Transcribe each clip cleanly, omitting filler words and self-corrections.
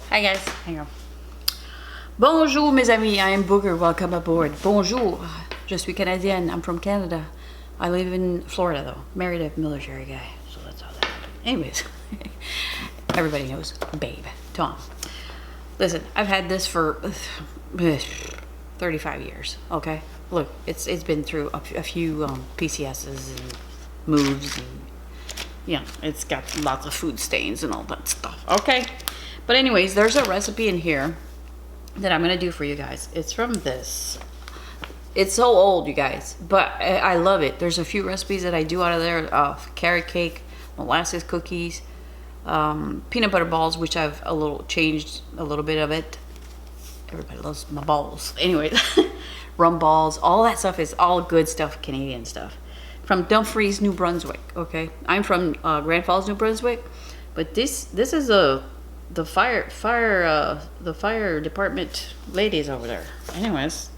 Hi guys, hang on. Bonjour mes amis, I am Booger, welcome aboard. Bonjour, je suis Canadienne, I'm from Canada. I live in Florida though, married a military guy, so that's how that happened. Anyways, everybody knows Babe, Tom. Listen, I've had this for 35 years, okay? Look, it's been through a few PCSs and moves and yeah, it's got lots of food stains and all that stuff, okay? But anyways, there's a recipe in here that I'm gonna do for you guys. It's from this. It's so old, you guys, but I love it. There's a few recipes that I do out of there. Carrot cake, molasses cookies, peanut butter balls, which I've changed a little bit of it. Everybody loves my balls. Anyway, rum balls, all that stuff is all good stuff, Canadian stuff. From Dumfries, New Brunswick, okay? I'm from Grand Falls, New Brunswick, but this is the fire department ladies over there. Anyways,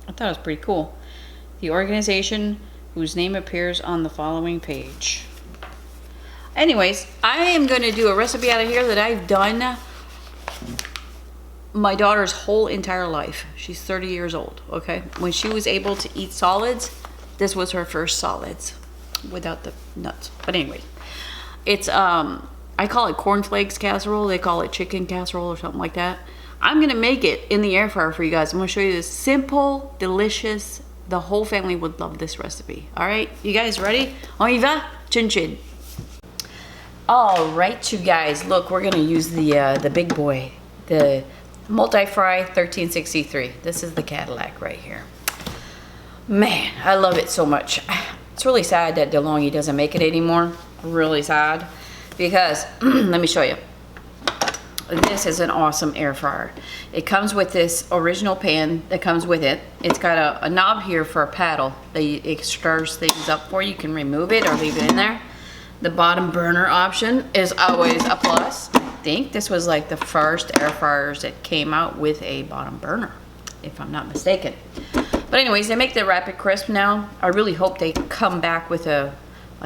I thought it was pretty cool. The organization whose name appears on the following page. Anyways, I am going to do a recipe out of here that I've done my daughter's whole entire life. She's 30 years old, okay? When she was able to eat solids, this was her first solids without the nuts. But anyway, it's I call it cornflakes casserole. They call it chicken casserole or something like that. I'm gonna make it in the air fryer for you guys. I'm gonna show you this simple, delicious. The whole family would love this recipe. All right, you guys ready? On y va? Chin chin. All right, you guys. Look, we're gonna use the big boy, the Multifry 1363. This is the Cadillac right here. Man, I love it so much. It's really sad that Delonghi doesn't make it anymore. Really sad. Because, let me show you. This is an awesome air fryer. It comes with this original pan that comes with it. It's got a knob here for a paddle that it stirs things up for. You can remove it or leave it in there. The bottom burner option is always a plus. I think this was like the first air fryers that came out with a bottom burner, if I'm not mistaken. But anyways, they make the Rapid Crisp now. I really hope they come back with a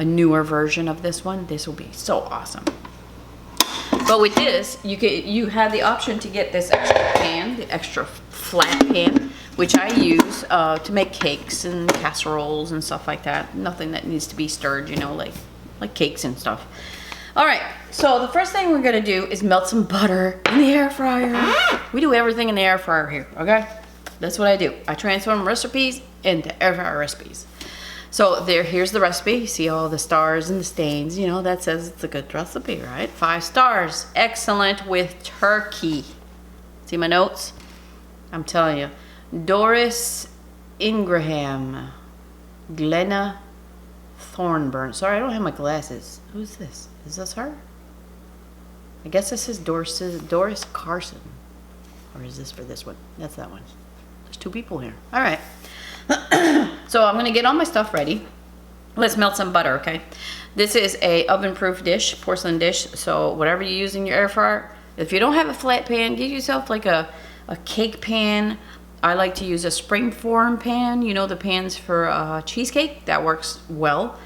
newer version of this one. This will be so awesome. But with this, you have the option to get this extra pan, the extra flat pan, which I use to make cakes and casseroles and stuff like that. Nothing that needs to be stirred, you know, like cakes and stuff. All right, so the first thing we're gonna do is melt some butter in the air fryer. We do everything in the air fryer here, okay? That's what I do. I transform recipes into air fryer recipes. So here's the recipe. See all the stars and the stains, you know, that says it's a good recipe, right? 5 stars, excellent with turkey. See my notes? I'm telling you. Doris Ingraham, Glenna Thorburn. Sorry, I don't have my glasses. Who's this? Is this her? I guess this is Doris Carson. Or is this for this one? That's that one. There's 2 people here. All right. So I'm gonna get all my stuff ready. Let's melt some butter, okay? This is a oven-proof dish, porcelain dish. So whatever you use in your air fryer, if you don't have a flat pan, get yourself like a cake pan. I like to use a springform pan. You know, the pans for cheesecake. That works well.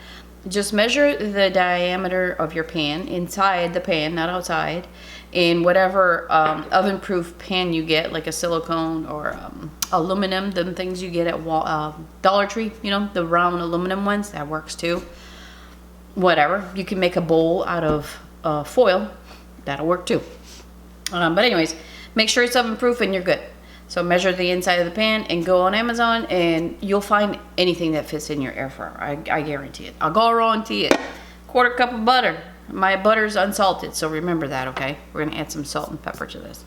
Just measure the diameter of your pan inside the pan, not outside, in whatever oven-proof pan you get, like a silicone or aluminum, them things you get at Dollar Tree, you know, the round aluminum ones, that works too. Whatever, you can make a bowl out of foil, that'll work too. But anyways, make sure it's oven-proof and you're good. So measure the inside of the pan and go on Amazon and you'll find anything that fits in your air fryer. I guarantee it. I'll guarantee it. 1/4 cup of butter. My butter's unsalted, so remember that, okay? We're gonna add some salt and pepper to this.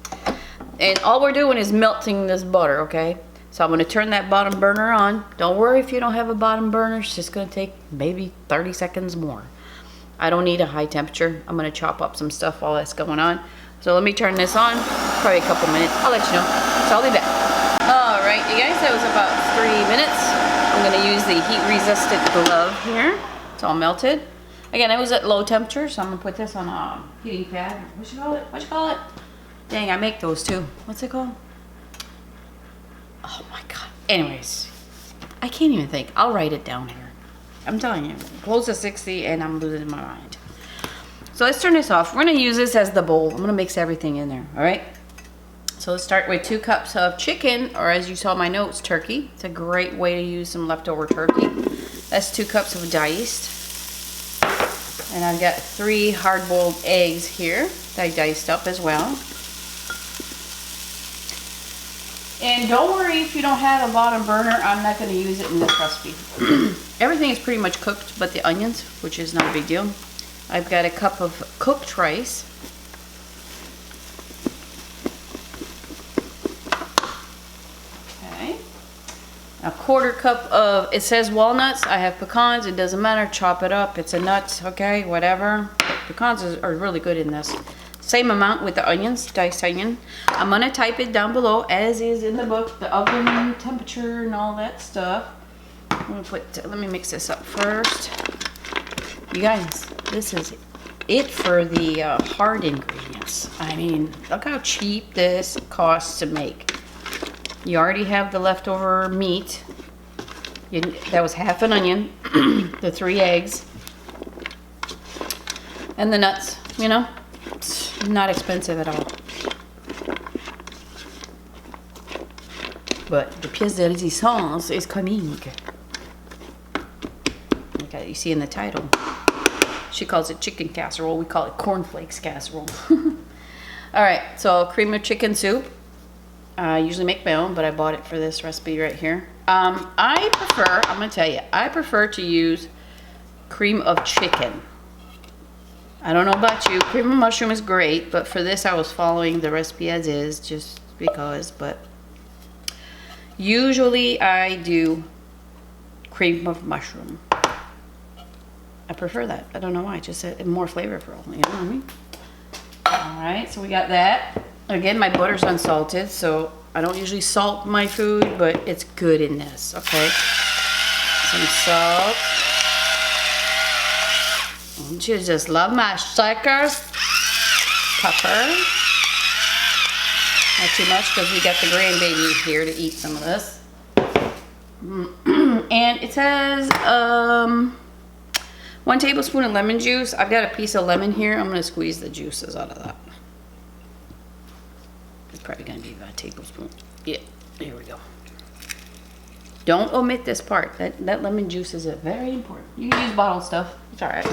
And all we're doing is melting this butter, okay? So I'm gonna turn that bottom burner on. Don't worry if you don't have a bottom burner. It's just gonna take maybe 30 seconds more. I don't need a high temperature. I'm gonna chop up some stuff while that's going on. So let me turn this on, probably a couple minutes. I'll let you know. So I'll be back. All right, you guys, that was about 3 minutes. I'm gonna use the heat-resistant glove here. It's all melted. Again, it was at low temperature, so I'm gonna put this on a heating pad. What you call it? What you call it? Dang, I make those too. What's it called? Oh my God. Anyways, I can't even think. I'll write it down here. I'm telling you, close to 60 and I'm losing my mind. So let's turn this off. We're gonna use this as the bowl. I'm gonna mix everything in there, all right? So let's start with 2 cups of chicken, or as you saw in my notes, turkey. It's a great way to use some leftover turkey. That's 2 cups of diced. And I've got 3 hard-boiled eggs here that I diced up as well. And don't worry if you don't have a bottom burner, I'm not going to use it in this recipe. Everything is pretty much cooked but the onions, which is not a big deal. I've got a cup of cooked rice. Okay. A 1/4 cup of, it says walnuts, I have pecans, it doesn't matter, chop it up, it's a nut, okay, whatever. Pecans are really good in this. Same amount with the onions, diced onion. I'm gonna type it down below as is in the book, the oven temperature and all that stuff. I'm gonna let me mix this up first. You guys, this is it for the hard ingredients. I mean, look how cheap this costs to make. You already have the leftover meat. That was half an onion, the 3 eggs, and the nuts, you know. It's not expensive at all. But the pièce de résistance is coming. Okay, you see in the title. She calls it chicken casserole. We call it cornflakes casserole. Alright, so cream of chicken soup. I usually make my own, but I bought it for this recipe right here. I prefer, I'm going to tell you, I prefer to use cream of chicken. I don't know about you, cream of mushroom is great, but for this I was following the recipe as is, just because, but usually I do cream of mushroom. I prefer that. I don't know why, just more flavorful, you know what I mean? Alright, so we got that. Again, my butter's unsalted, so I don't usually salt my food, but it's good in this, okay? Some salt. Don't you just love my shakers? Pepper. Not too much because we got the grandbaby here to eat some of this. And it says 1 tablespoon of lemon juice. I've got a piece of lemon here. I'm going to squeeze the juices out of that. It's probably going to be about a tablespoon. Yeah, here we go. Don't omit this part. That lemon juice is very important. You can use bottled stuff. It's all right.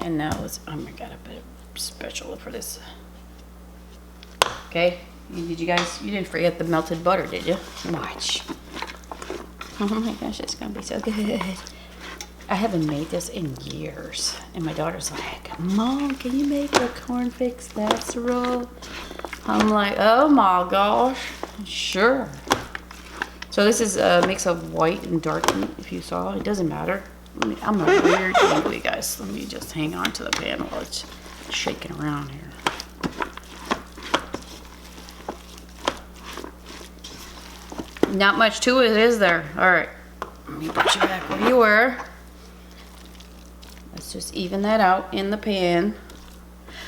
And now oh my god, a bit of spatula for this. Okay, you didn't forget the melted butter, did you? Watch. Oh my gosh, it's gonna be so good. I haven't made this in years. And my daughter's like, Mom, can you make a cornflake casserole? I'm like, oh my gosh, sure. So this is a mix of white and dark meat, if you saw. It doesn't matter. I'm a weird angry, guys. Let me just hang on to the pan while it's shaking around here. Not much to it, is there? Alright. Let me put you back where you were. Let's just even that out in the pan.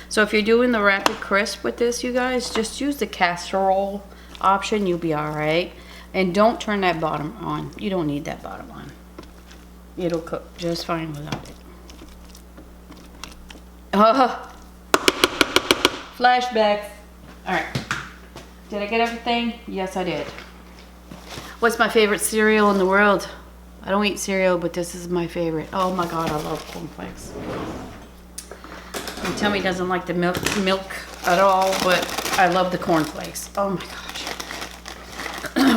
So if you're doing the rapid crisp with this, you guys, just use the casserole option. You'll be alright. And don't turn that bottom on. You don't need that bottom on. It'll cook just fine without it. Flashbacks. Alright. Did I get everything? Yes, I did. What's my favorite cereal in the world? I don't eat cereal, but this is my favorite. Oh my god, I love cornflakes. And Tommy doesn't like the milk at all, but I love the cornflakes. Oh my gosh.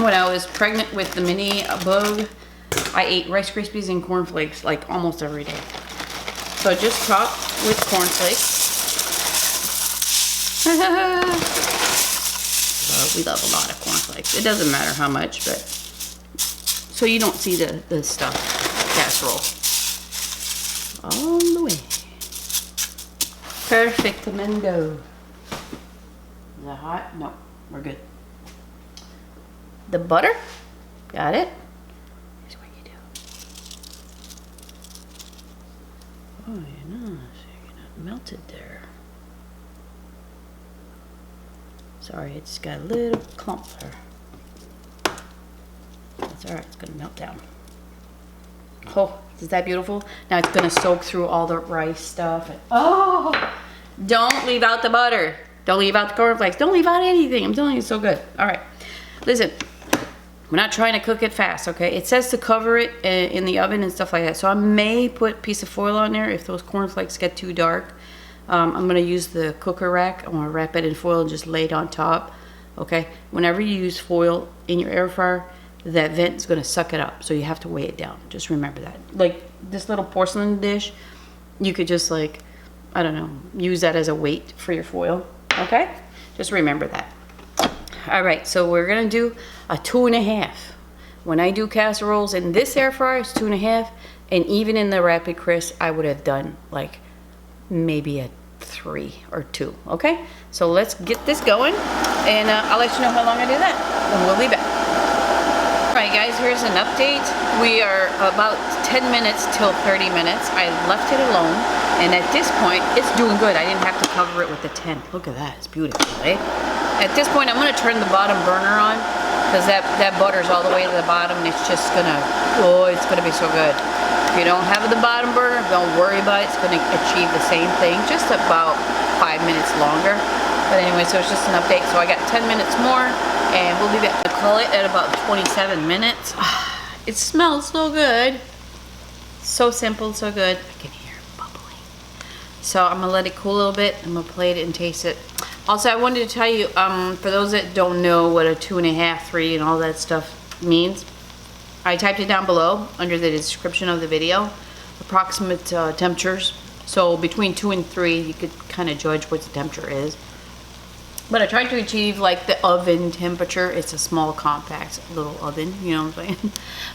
When I was pregnant with the mini bug, I ate Rice Krispies and cornflakes like almost every day. So just topped with cornflakes. We love a lot of cornflakes. It doesn't matter how much, but so you don't see the stuff casserole. All the way. Perfectamundo. Is that hot? No, we're good. The butter. Got it. Here's what you do. Oh, you're not melted there. Sorry, it's got a little clump there. That's alright, it's gonna melt down. Oh, is that beautiful? Now it's gonna soak through all the rice stuff. And, oh, don't leave out the butter. Don't leave out the cornflakes. Don't leave out anything. I'm telling you, it's so good. All right, listen. We're not trying to cook it fast, okay? It says to cover it in the oven and stuff like that. So I may put a piece of foil on there if those cornflakes get too dark. I'm gonna use the cooker rack. I'm gonna wrap it in foil and just lay it on top, okay? Whenever you use foil in your air fryer, that vent is gonna suck it up. So you have to weigh it down. Just remember that. Like this little porcelain dish, you could just like, I don't know, use that as a weight for your foil, okay? Just remember that. All right, so we're gonna do a 2.5. When I do casseroles in this air fryer, it's 2.5, and even in the Rapid Crisp, I would have done like maybe a 3 or 2. Okay, so let's get this going, and I'll let you know how long I do that, and we'll be back. All right, guys, here's an update. We are about 10 minutes till 30 minutes. I left it alone, and at this point, it's doing good. I didn't have to cover it with the tent. Look at that, it's beautiful, eh? At this point, I'm gonna turn the bottom burner on because that butter's all the way to the bottom and it's just gonna, oh, it's gonna be so good. If you don't have the bottom burner, don't worry about it. It's gonna achieve the same thing, just about 5 minutes longer. But anyway, so it's just an update. So I got 10 minutes more and we'll be back. I'll call it at about 27 minutes. It smells so good. So simple, so good. I can hear it bubbling. So I'm gonna let it cool a little bit. I'm gonna plate it and taste it. Also, I wanted to tell you, for those that don't know what a 2.5, 3, and all that stuff means, I typed it down below under the description of the video, approximate temperatures. So between 2 and 3, you could kind of judge what the temperature is. But I tried to achieve like the oven temperature. It's a small, compact little oven, you know what I'm saying?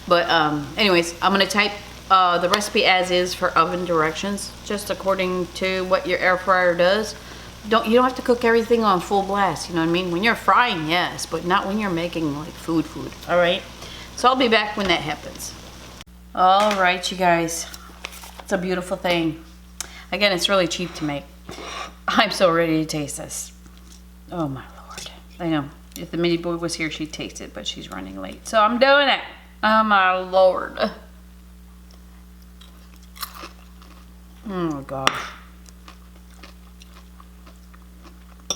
But anyways, I'm gonna type the recipe as is for oven directions, just according to what your air fryer does. You don't have to cook everything on full blast, you know what I mean? When you're frying, yes, but not when you're making like food, all right? So I'll be back when that happens. All right, you guys, it's a beautiful thing. Again, it's really cheap to make. I'm so ready to taste this. Oh my Lord, I know. If the mini boy was here, she'd taste it, but she's running late. So I'm doing it. Oh my Lord. Oh my gosh.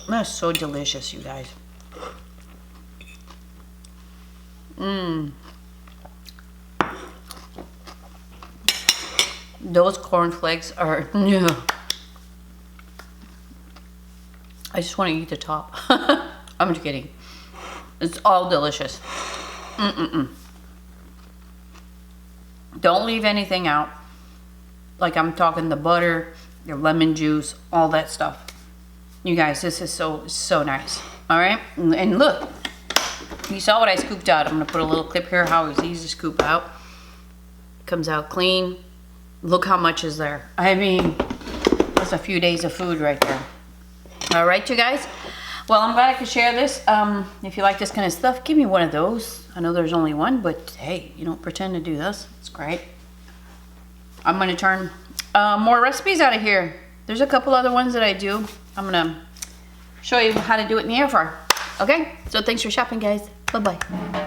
That's so delicious, you guys. Those cornflakes are, yeah. I just want to eat the top. I'm just kidding. It's all delicious. Don't leave anything out. Like I'm talking the butter, your lemon juice, all that stuff. You guys, this is so nice. All right, and look, you saw what I scooped out. I'm gonna put a little clip here how it's easy to scoop out. Comes out clean. Look how much is there. I mean, that's a few days of food right there. All right, you guys. Well, I'm glad I could share this. If you like this kind of stuff, give me one of those. I know there's only one, but hey, you don't pretend to do this. It's great. I'm gonna turn more recipes out of here. There's a couple other ones that I do. I'm gonna show you how to do it in the air fryer. Okay, so thanks for shopping, guys. Bye-bye.